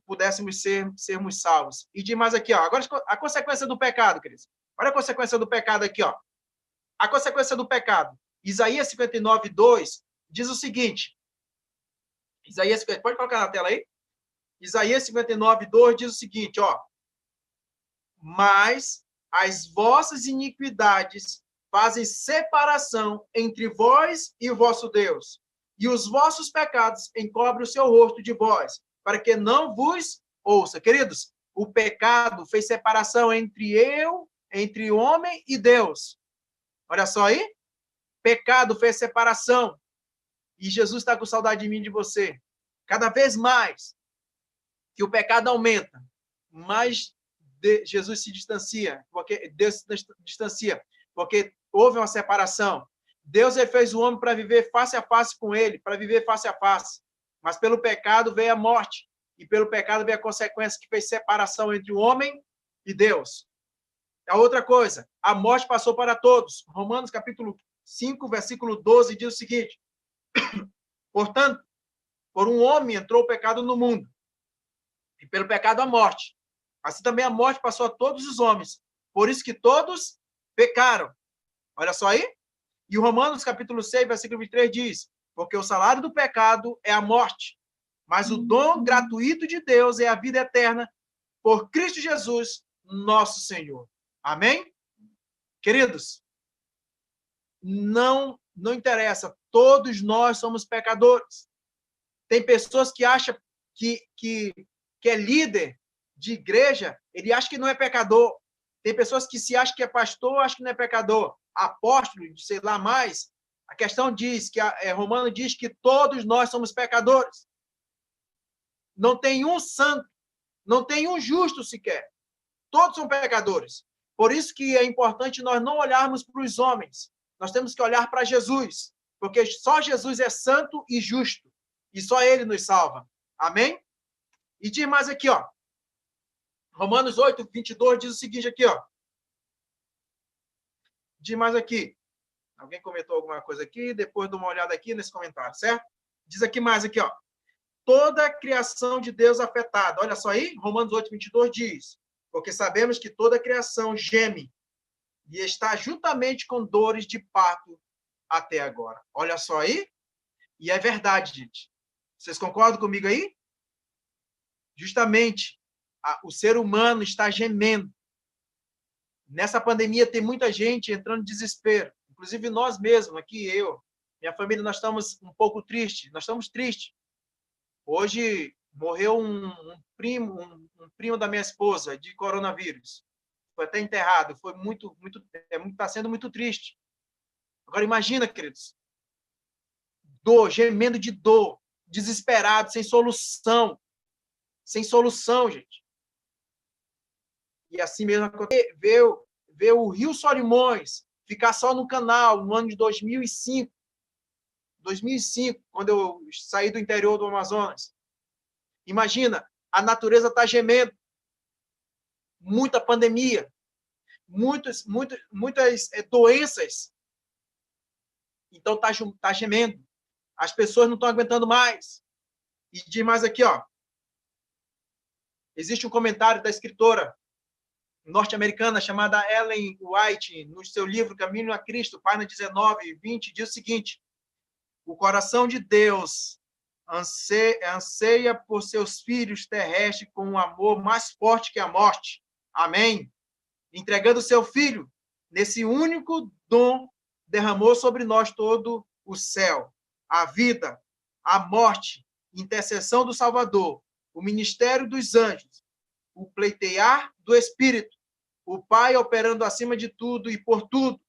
pudéssemos sermos salvos. E de mais aqui, ó, agora a consequência do pecado, queridos. Olha a consequência do pecado aqui, ó. A consequência do pecado. Isaías 59, 2, diz o seguinte. Pode colocar na tela aí? Isaías 59, 2 diz o seguinte, ó. Mas as vossas iniquidades fazem separação entre vós e o vosso Deus, e os vossos pecados encobrem o seu rosto de vós, para que não vos ouça. Queridos, o pecado fez separação entre o homem e Deus. Olha só aí. Pecado fez separação. E Jesus está com saudade de mim e de você. Cada vez mais que o pecado aumenta, mais Jesus se distancia, porque Deus se distancia, porque houve uma separação. Deus fez o homem para viver face a face com ele, para viver face a face. Mas pelo pecado veio a morte, e pelo pecado veio a consequência que fez separação entre o homem e Deus. A outra coisa, a morte passou para todos. Romanos capítulo 5, versículo 12 diz o seguinte: portanto, por um homem entrou o pecado no mundo, e pelo pecado a morte. Assim também a morte passou a todos os homens. Por isso que todos pecaram. Olha só aí. E o Romanos capítulo 6, versículo 23 diz: porque o salário do pecado é a morte, mas o dom gratuito de Deus é a vida eterna por Cristo Jesus, nosso Senhor. Amém? Queridos, não interessa, todos nós somos pecadores. Tem pessoas que acham que é líder de igreja, ele acha que não é pecador. Tem pessoas que se acham que é pastor, acham que não é pecador. Apóstolo, sei lá mais. A questão diz, Romano diz que todos nós somos pecadores. Não tem um santo, não tem um justo sequer. Todos são pecadores. Por isso que é importante nós não olharmos para os homens. Nós temos que olhar para Jesus, porque só Jesus é santo e justo, e só ele nos salva. Amém? E diz mais aqui, ó. Romanos 8, 22 diz o seguinte aqui, ó. Diz mais aqui. Alguém comentou alguma coisa aqui? Depois dou uma olhada aqui nesse comentário, certo? Diz aqui mais aqui, ó. Toda a criação de Deus afetada. Olha só aí, Romanos 8, 22 diz: porque sabemos que toda a criação geme e está juntamente com dores de parto até agora. Olha só aí. E é verdade, gente. Vocês concordam comigo aí? Justamente, o ser humano está gemendo. Nessa pandemia tem muita gente entrando em desespero. Inclusive nós mesmos, aqui minha família, nós estamos um pouco tristes. Nós estamos tristes. Hoje morreu um primo da minha esposa de coronavírus. Foi até enterrado. Foi está sendo muito triste. Agora imagina, queridos, gemendo de dor, desesperado, sem solução, gente. E assim mesmo ver o Rio Solimões ficar só no canal no ano de 2005, quando eu saí do interior do Amazonas. Imagina, a natureza está gemendo. Muita pandemia, muitas doenças. Então tá gemendo. As pessoas não estão aguentando mais. E diz mais aqui, ó. Existe um comentário da escritora norte-americana chamada Ellen White, no seu livro Caminho a Cristo, página 19 e 20, diz o seguinte: o coração de Deus anseia por seus filhos terrestres com um amor mais forte que a morte. Amém? Entregando seu filho, nesse único dom, derramou sobre nós todo o céu, a vida, a morte, intercessão do Salvador, o ministério dos anjos, o pleitear do Espírito, o Pai operando acima de tudo e por tudo,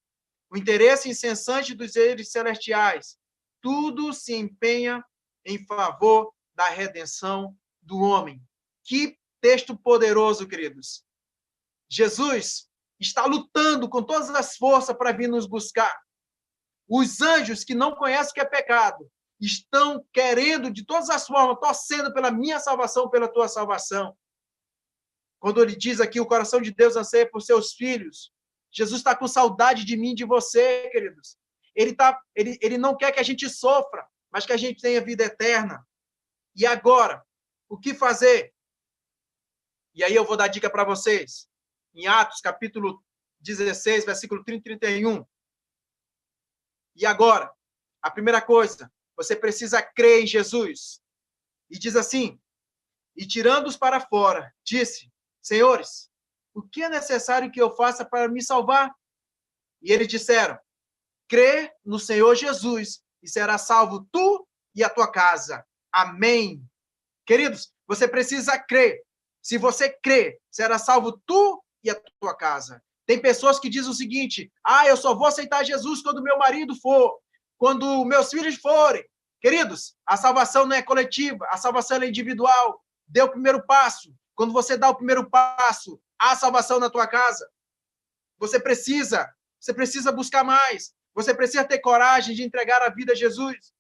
o interesse incessante dos seres celestiais, tudo se empenha em favor da redenção do homem. Que texto poderoso, queridos. Jesus está lutando com todas as forças para vir nos buscar. Os anjos que não conhecem o que é pecado estão querendo, de todas as formas, torcendo pela minha salvação, pela tua salvação. Quando ele diz aqui, o coração de Deus anseia por seus filhos, Jesus está com saudade de mim e de você, queridos. Ele não quer que a gente sofra, mas que a gente tenha vida eterna. E agora, o que fazer? E aí eu vou dar dica para vocês. Em Atos, capítulo 16, versículo 30 e 31. E agora, a primeira coisa, você precisa crer em Jesus. E diz assim: e tirando-os para fora, disse: senhores, o que é necessário que eu faça para me salvar? E eles disseram: crê no Senhor Jesus e será salvo tu e a tua casa. Amém. Queridos, você precisa crer. Se você crer, será salvo tu e a tua casa. Tem pessoas que dizem o seguinte: eu só vou aceitar Jesus quando meu marido for, quando meus filhos forem. Queridos, a salvação não é coletiva, a salvação é individual. Dê o primeiro passo. Quando você dá o primeiro passo, há salvação na tua casa. Você precisa buscar mais. Você precisa ter coragem de entregar a vida a Jesus.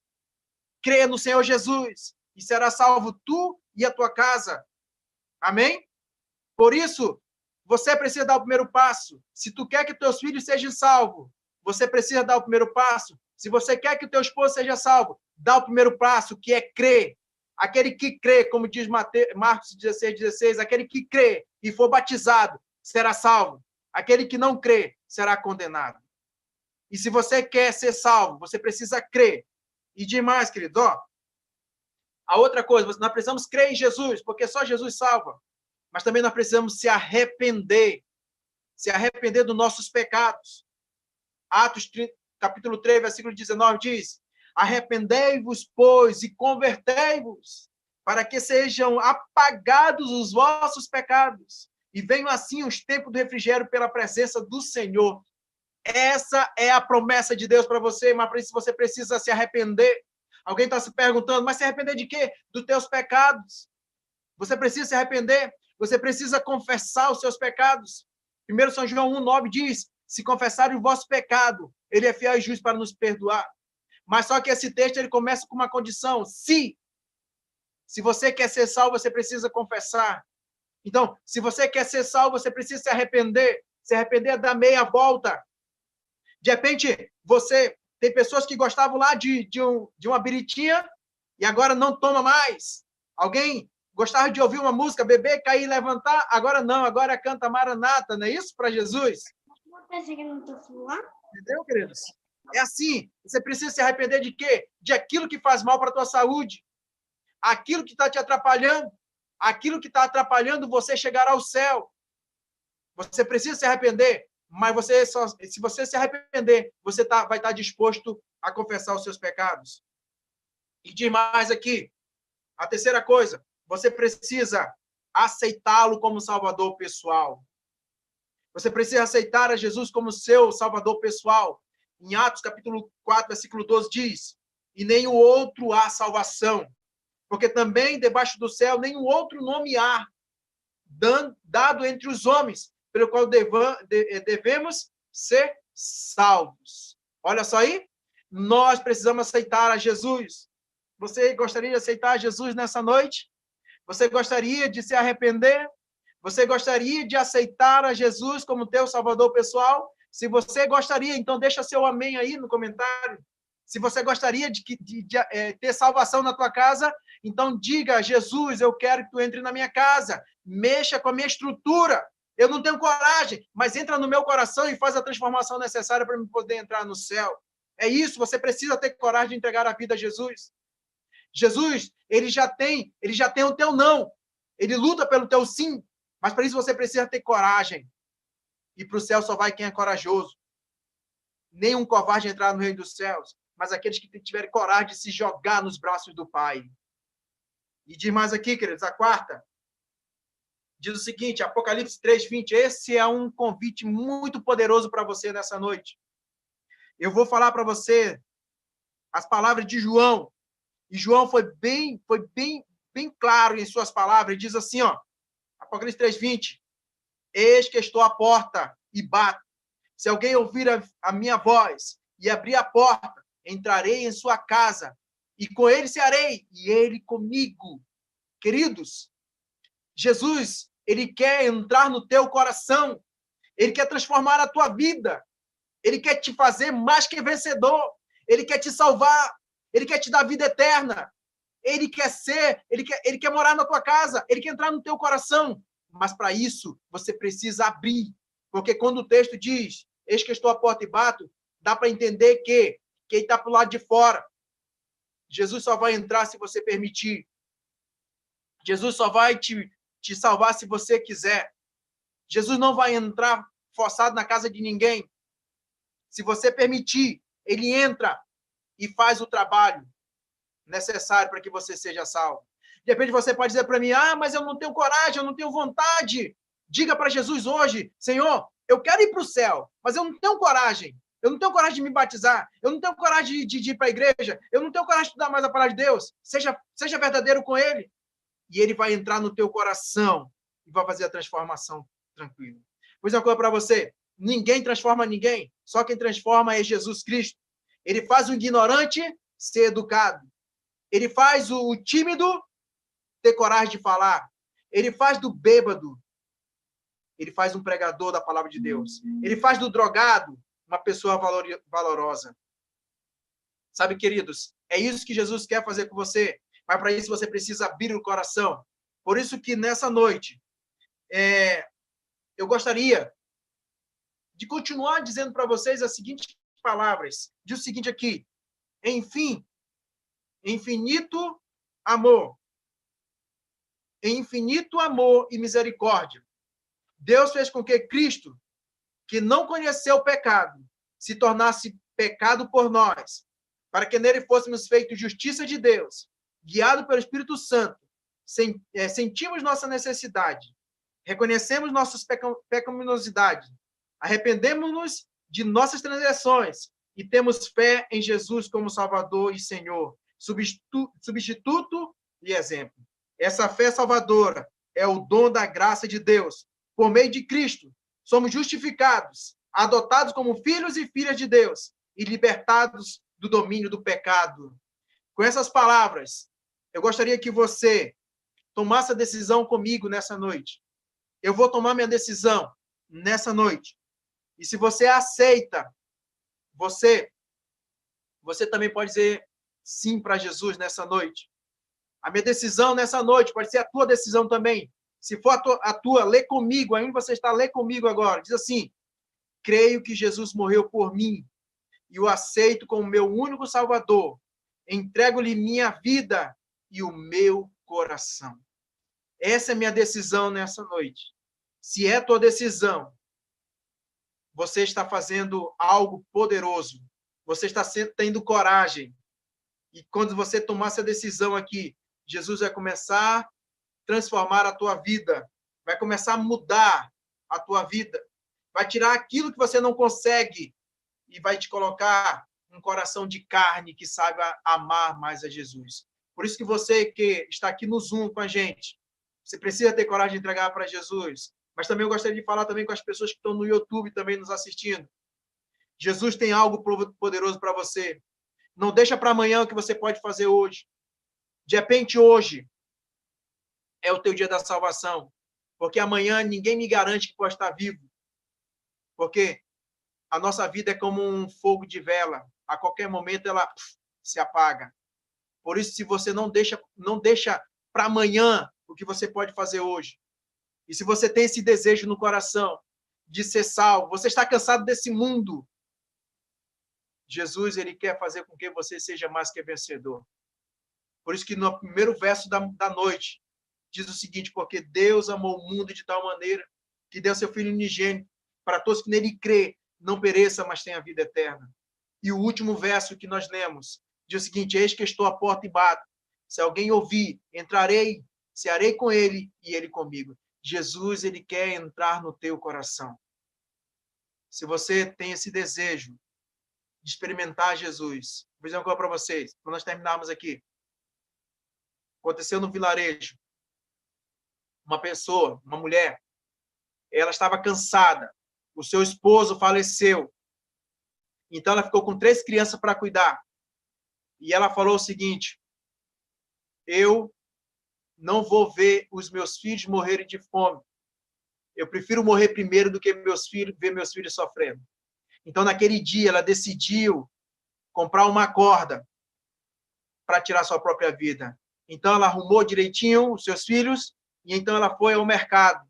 Creia no Senhor Jesus e será salvo tu e a tua casa. Amém? Por isso, você precisa dar o primeiro passo. Se tu quer que teus filhos sejam salvos, você precisa dar o primeiro passo. Se você quer que o teu esposo seja salvo, dá o primeiro passo, que é crer. Aquele que crê, como diz Marcos 16:16, aquele que crê e for batizado será salvo. Aquele que não crê será condenado. E se você quer ser salvo, você precisa crer. E demais, querido, a outra coisa, nós precisamos crer em Jesus, porque só Jesus salva. Mas também nós precisamos se arrepender dos nossos pecados. Atos, capítulo 3, versículo 19, diz: arrependei-vos, pois, e convertei-vos, para que sejam apagados os vossos pecados, e venham assim os tempos do refrigério pela presença do Senhor. Essa é a promessa de Deus para você, mas para isso você precisa se arrepender. Alguém está se perguntando, mas se arrepender de quê? Dos teus pecados. Você precisa se arrepender, você precisa confessar os seus pecados. 1 São João 1,9 diz: se confessarem o vosso pecado, ele é fiel e justo para nos perdoar. Mas só que esse texto ele começa com uma condição: se você quer ser salvo, você precisa confessar. Então, se você quer ser salvo, você precisa se arrepender é dar meia volta. De repente, tem pessoas que gostavam lá de uma biritinha e agora não toma mais. Alguém gostava de ouvir uma música, beber, cair, levantar, agora não, agora canta Maranata, não é isso para Jesus? Entendeu, queridos? É assim, você precisa se arrepender de quê? De aquilo que faz mal para a tua saúde, aquilo que está te atrapalhando, aquilo que está atrapalhando você chegar ao céu. Você precisa se arrepender, mas se você se arrepender, você vai estar disposto a confessar os seus pecados. E diz mais aqui, a terceira coisa, você precisa aceitá-lo como Salvador pessoal. Você precisa aceitar a Jesus como seu Salvador pessoal. Em Atos, capítulo 4, versículo 12, diz: e nem o outro há salvação, porque também debaixo do céu nenhum outro nome há, dado entre os homens, pelo qual devemos ser salvos. Olha só aí, nós precisamos aceitar a Jesus. Você gostaria de aceitar Jesus nessa noite? Você gostaria de se arrepender? Você gostaria de aceitar a Jesus como teu Salvador pessoal? Se você gostaria, então deixa seu amém aí no comentário. Se você gostaria de ter salvação na tua casa, então diga: Jesus, eu quero que tu entre na minha casa, mexa com a minha estrutura. Eu não tenho coragem, mas entra no meu coração e faz a transformação necessária para eu poder entrar no céu. É isso, você precisa ter coragem de entregar a vida a Jesus. Jesus, ele já tem o teu não. Ele luta pelo teu sim, mas para isso você precisa ter coragem. E para o céu só vai quem é corajoso. Nenhum covarde entrar no reino dos céus, mas aqueles que tiverem coragem de se jogar nos braços do Pai. E diz mais aqui, queridos, a quarta. Diz o seguinte, Apocalipse 3:20, esse é um convite muito poderoso para você nessa noite. Eu vou falar para você as palavras de João. E João foi bem claro em suas palavras. Ele diz assim, ó, Apocalipse 3:20, eis que estou à porta e bato. Se alguém ouvir a minha voz e abrir a porta, entrarei em sua casa e com ele cearei e ele comigo. Queridos, Jesus, ele quer entrar no teu coração. Ele quer transformar a tua vida. Ele quer te fazer mais que vencedor. Ele quer te salvar. Ele quer te dar vida eterna. Ele quer morar na tua casa. Ele quer entrar no teu coração. Mas para isso, você precisa abrir. Porque quando o texto diz, eis que estou à porta e bato, dá para entender que ele está para o lado de fora. Jesus só vai entrar se você permitir. Jesus só vai te salvar se você quiser. Jesus não vai entrar forçado na casa de ninguém. Se você permitir, ele entra e faz o trabalho necessário para que você seja salvo. De repente você pode dizer para mim, mas eu não tenho coragem, eu não tenho vontade. Diga para Jesus hoje, Senhor, eu quero ir para o céu, mas eu não tenho coragem. Eu não tenho coragem de me batizar. Eu não tenho coragem de ir para a igreja. Eu não tenho coragem de estudar mais a palavra de Deus. Seja verdadeiro com ele. E ele vai entrar no teu coração e vai fazer a transformação tranquila. Pois é uma coisa para você. Ninguém transforma ninguém. Só quem transforma é Jesus Cristo. Ele faz o ignorante ser educado. Ele faz o tímido ter coragem de falar. Ele faz do bêbado. Ele faz um pregador da palavra de Deus. Ele faz do drogado uma pessoa valorosa. Sabe, queridos, é isso que Jesus quer fazer com você. Mas para isso você precisa abrir o coração. Por isso que nessa noite, eu gostaria de continuar dizendo para vocês as seguintes palavras. Diz o seguinte aqui, enfim, infinito amor e misericórdia. Deus fez com que Cristo, que não conheceu o pecado, se tornasse pecado por nós, para que nele fôssemos feitos justiça de Deus, guiado pelo Espírito Santo. Sentimos nossa necessidade, reconhecemos nossas pecaminosidades, arrependemos-nos de nossas transgressões e temos fé em Jesus como Salvador e Senhor, substituto e exemplo. Essa fé salvadora é o dom da graça de Deus. Por meio de Cristo, somos justificados, adotados como filhos e filhas de Deus e libertados do domínio do pecado. Com essas palavras, eu gostaria que você tomasse a decisão comigo nessa noite. Eu vou tomar minha decisão nessa noite. E se você aceita, você também pode dizer sim para Jesus nessa noite. A minha decisão nessa noite pode ser a tua decisão também. Se for a tua, lê comigo. Ainda você está, lê comigo agora. Diz assim, creio que Jesus morreu por mim e o aceito como meu único Salvador. Entrego-lhe minha vida e o meu coração. Essa é a minha decisão nessa noite. Se é tua decisão, você está fazendo algo poderoso. Você está tendo coragem. E quando você tomar essa decisão aqui, Jesus vai começar a transformar a tua vida. Vai começar a mudar a tua vida. Vai tirar aquilo que você não consegue e vai te colocar um coração de carne que saiba amar mais a Jesus. Por isso que você que está aqui no Zoom com a gente, você precisa ter coragem de entregar para Jesus. Mas também eu gostaria de falar também com as pessoas que estão no YouTube também nos assistindo. Jesus tem algo poderoso para você. Não deixa para amanhã o que você pode fazer hoje. De repente, hoje é o teu dia da salvação. Porque amanhã ninguém me garante que pode estar vivo. Porque a nossa vida é como um fogo de vela. A qualquer momento ela se apaga. Por isso, se você não deixa para amanhã o que você pode fazer hoje. E se você tem esse desejo no coração de ser salvo, você está cansado desse mundo, Jesus, ele quer fazer com que você seja mais que vencedor. Por isso que no primeiro verso da noite, diz o seguinte, porque Deus amou o mundo de tal maneira que deu seu Filho unigênito para todos que nele crê, não pereça, mas tenha vida eterna. E o último verso que nós lemos diz o seguinte, eis que estou à porta e bato. Se alguém ouvir, entrarei, cearei com ele e ele comigo. Jesus, ele quer entrar no teu coração. Se você tem esse desejo de experimentar Jesus, vou dizer uma coisa para vocês, quando nós terminarmos aqui. Aconteceu no vilarejo. Uma pessoa, uma mulher, ela estava cansada. O seu esposo faleceu. Então, ela ficou com 3 crianças para cuidar. E ela falou o seguinte, eu não vou ver os meus filhos morrerem de fome. Eu prefiro morrer primeiro do que ver meus filhos sofrendo. Então, naquele dia, ela decidiu comprar uma corda para tirar sua própria vida. Então, ela arrumou direitinho os seus filhos e então ela foi ao mercado.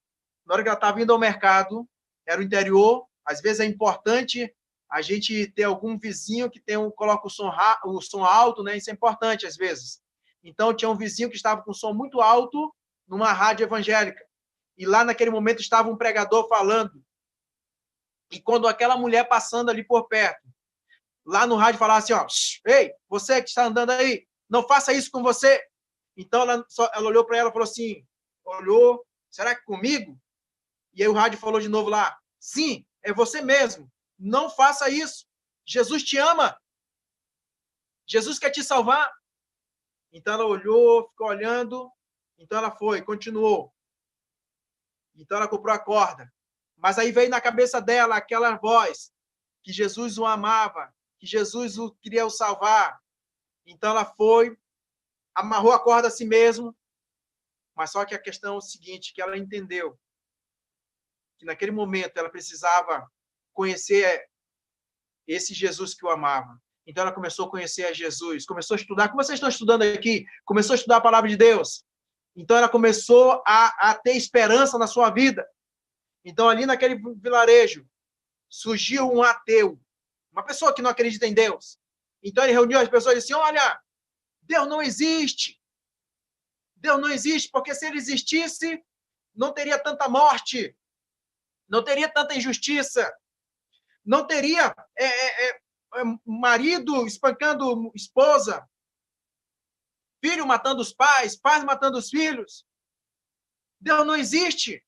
Na hora que ela estava indo ao mercado, era o interior, às vezes é importante a gente ter algum vizinho que coloca o som alto, né? Isso é importante às vezes. Então, tinha um vizinho que estava com o som muito alto numa rádio evangélica. E lá, naquele momento, estava um pregador falando. E quando aquela mulher passando ali por perto, lá no rádio falava assim, ó, ei, você que está andando aí, não faça isso com você. Então, ela olhou para ela e falou assim, olhou, será que comigo? E aí o rádio falou de novo lá, sim, é você mesmo, não faça isso. Jesus te ama. Jesus quer te salvar. Então, ela olhou, ficou olhando, então ela foi, continuou. Então, ela comprou a corda. Mas aí veio na cabeça dela aquela voz, que Jesus o amava, que Jesus queria o salvar. Então, ela foi, amarrou a corda a si mesmo, mas só que a questão é o seguinte, que ela entendeu que naquele momento ela precisava conhecer esse Jesus que o amava. Então, ela começou a conhecer a Jesus, começou a estudar, como vocês estão estudando aqui, começou a estudar a palavra de Deus. Então, ela começou a ter esperança na sua vida. Então, ali naquele vilarejo, surgiu um ateu, uma pessoa que não acredita em Deus. Então, ele reuniu as pessoas e disse, olha, Deus não existe. Deus não existe, porque se ele existisse, não teria tanta morte, não teria tanta injustiça, não teria marido espancando esposa, filho matando os pais, pais matando os filhos. Deus não existe.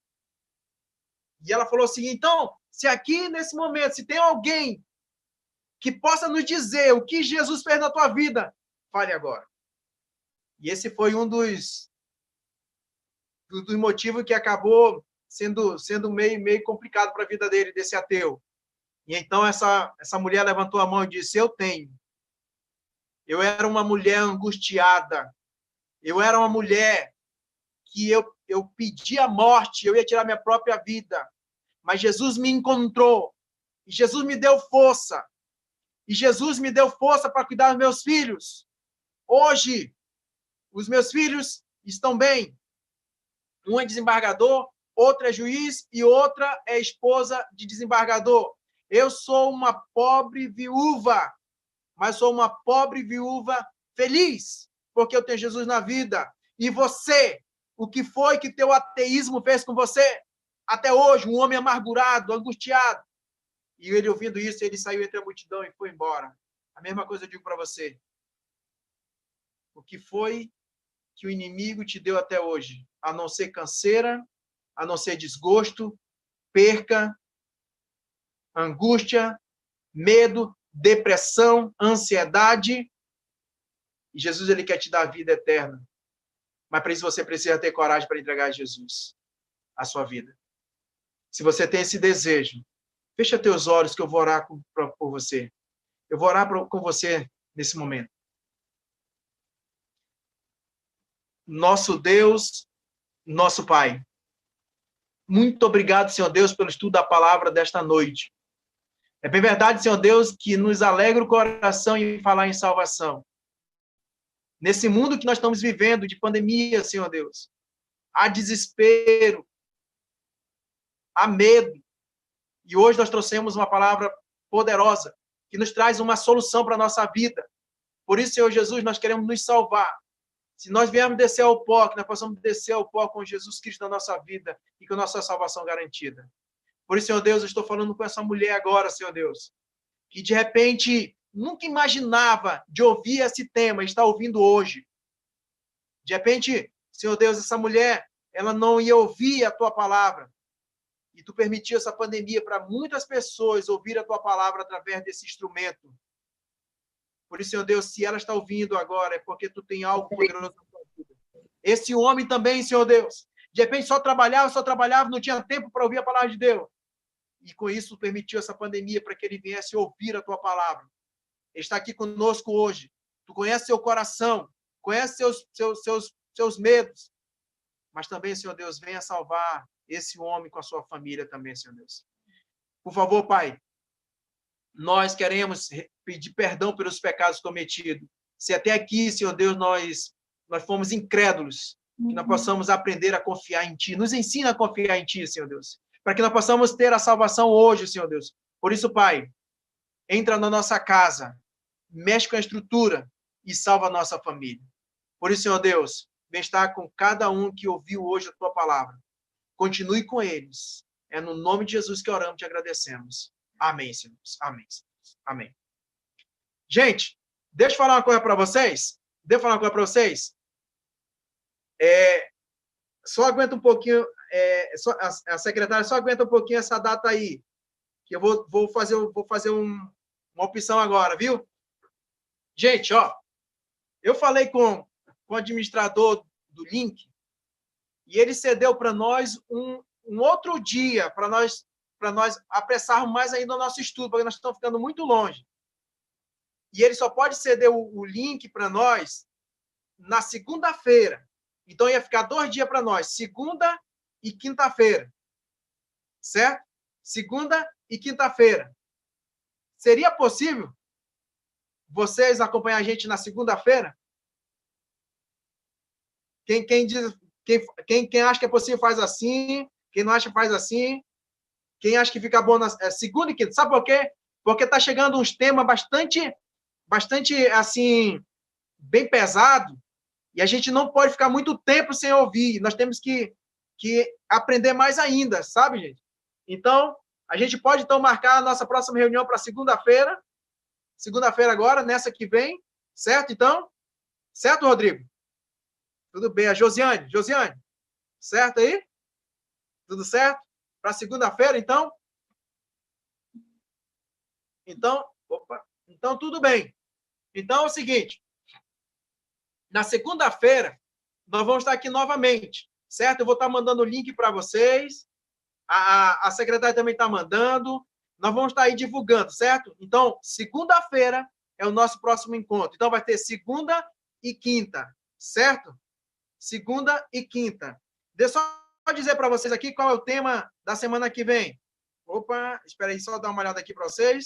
E ela falou assim, então, se aqui nesse momento, se tem alguém que possa nos dizer o que Jesus fez na tua vida, fale agora. E esse foi um dos motivos que acabou sendo meio complicado para a vida dele, desse ateu. E então essa mulher levantou a mão e disse, eu tenho. Eu era uma mulher angustiada. Eu era uma mulher que eu pedi a morte, eu ia tirar minha própria vida. Mas Jesus me encontrou. E Jesus me deu força. E Jesus me deu força para cuidar dos meus filhos. Hoje, os meus filhos estão bem. Um é desembargador, outro é juiz e outra é esposa de desembargador. Eu sou uma pobre viúva, mas sou uma pobre viúva feliz, porque eu tenho Jesus na vida. E você, o que foi que teu ateísmo fez com você? Até hoje, um homem amargurado, angustiado. E ele, ouvindo isso, ele saiu entre a multidão e foi embora. A mesma coisa eu digo para você. O que foi que o inimigo te deu até hoje? A não ser canseira, a não ser desgosto, perca, angústia, medo, depressão, ansiedade. E Jesus, ele quer te dar a vida eterna. Mas para isso você precisa ter coragem para entregar a Jesus a sua vida. Se você tem esse desejo, fecha teus olhos que eu vou orar por você. Eu vou orar com você nesse momento. Nosso Deus, nosso Pai, muito obrigado, Senhor Deus, pelo estudo da palavra desta noite. É bem verdade, Senhor Deus, que nos alegra o coração em falar em salvação. Nesse mundo que nós estamos vivendo de pandemia, Senhor Deus, há desespero, há medo. E hoje nós trouxemos uma palavra poderosa que nos traz uma solução para a nossa vida. Por isso, Senhor Jesus, nós queremos nos salvar. Se nós viermos descer ao pó, que nós possamos descer ao pó com Jesus Cristo na nossa vida e com a nossa salvação garantida. Por isso, Senhor Deus, eu estou falando com essa mulher agora, Senhor Deus, que de repente nunca imaginava de ouvir esse tema, está ouvindo hoje. De repente, Senhor Deus, essa mulher, ela não ia ouvir a tua palavra. E tu permitiu essa pandemia para muitas pessoas ouvir a tua palavra através desse instrumento. Por isso, Senhor Deus, se ela está ouvindo agora, é porque tu tem algo poderoso na tua vida. Esse homem também, Senhor Deus, de repente só trabalhava, não tinha tempo para ouvir a palavra de Deus. E com isso permitiu essa pandemia para que ele viesse ouvir a tua palavra. Ele está aqui conosco hoje. Tu conhece seu coração, conhece seus medos. Mas também, Senhor Deus, venha salvar esse homem com a sua família também, Senhor Deus. Por favor, Pai, nós queremos pedir perdão pelos pecados cometidos. Se até aqui, Senhor Deus, nós fomos incrédulos, que nós possamos aprender a confiar em Ti. Nos ensina a confiar em Ti, Senhor Deus. Para que nós possamos ter a salvação hoje, Senhor Deus. Por isso, Pai, entra na nossa casa, mexe com a estrutura e salva a nossa família. Por isso, Senhor Deus, vem estar com cada um que ouviu hoje a Tua palavra. Continue com eles. É no nome de Jesus que oramos e te agradecemos. Amém, Senhor. Amém. Amém. Gente, deixa eu falar uma coisa para vocês. Só aguenta um pouquinho, a secretária só aguenta um pouquinho essa data aí, que eu vou fazer uma opção agora, viu? Gente, ó, eu falei com o administrador do link e ele cedeu para nós um outro dia para nós apressarmos mais ainda o nosso estudo, porque nós estamos ficando muito longe. E ele só pode ceder o link para nós na segunda-feira. Então, ia ficar 2 dias para nós, segunda e quinta-feira. Certo? Segunda e quinta-feira. Seria possível vocês acompanhar a gente na segunda-feira? Quem acha que é possível faz assim, quem não acha faz assim. Quem acha que fica bom na segunda e quinta. Sabe por quê? Porque está chegando uns temas bastante, assim, bem pesado, e a gente não pode ficar muito tempo sem ouvir. Nós temos que aprender mais ainda, sabe, gente? Então, a gente pode, então, marcar a nossa próxima reunião para segunda-feira agora, nessa que vem, certo, então? Certo, Rodrigo? Tudo bem. A Josiane, certo aí? Tudo certo? Para segunda-feira, então? Então, tudo bem. Então, é o seguinte. Na segunda-feira, nós vamos estar aqui novamente, certo? Eu vou estar mandando o link para vocês. A secretária também está mandando. Nós vamos estar aí divulgando, certo? Então, segunda-feira é o nosso próximo encontro. Então, vai ter segunda e quinta, certo? Segunda e quinta. Deixa eu só dizer para vocês aqui qual é o tema da semana que vem. Opa, espera aí, só dar uma olhada aqui para vocês.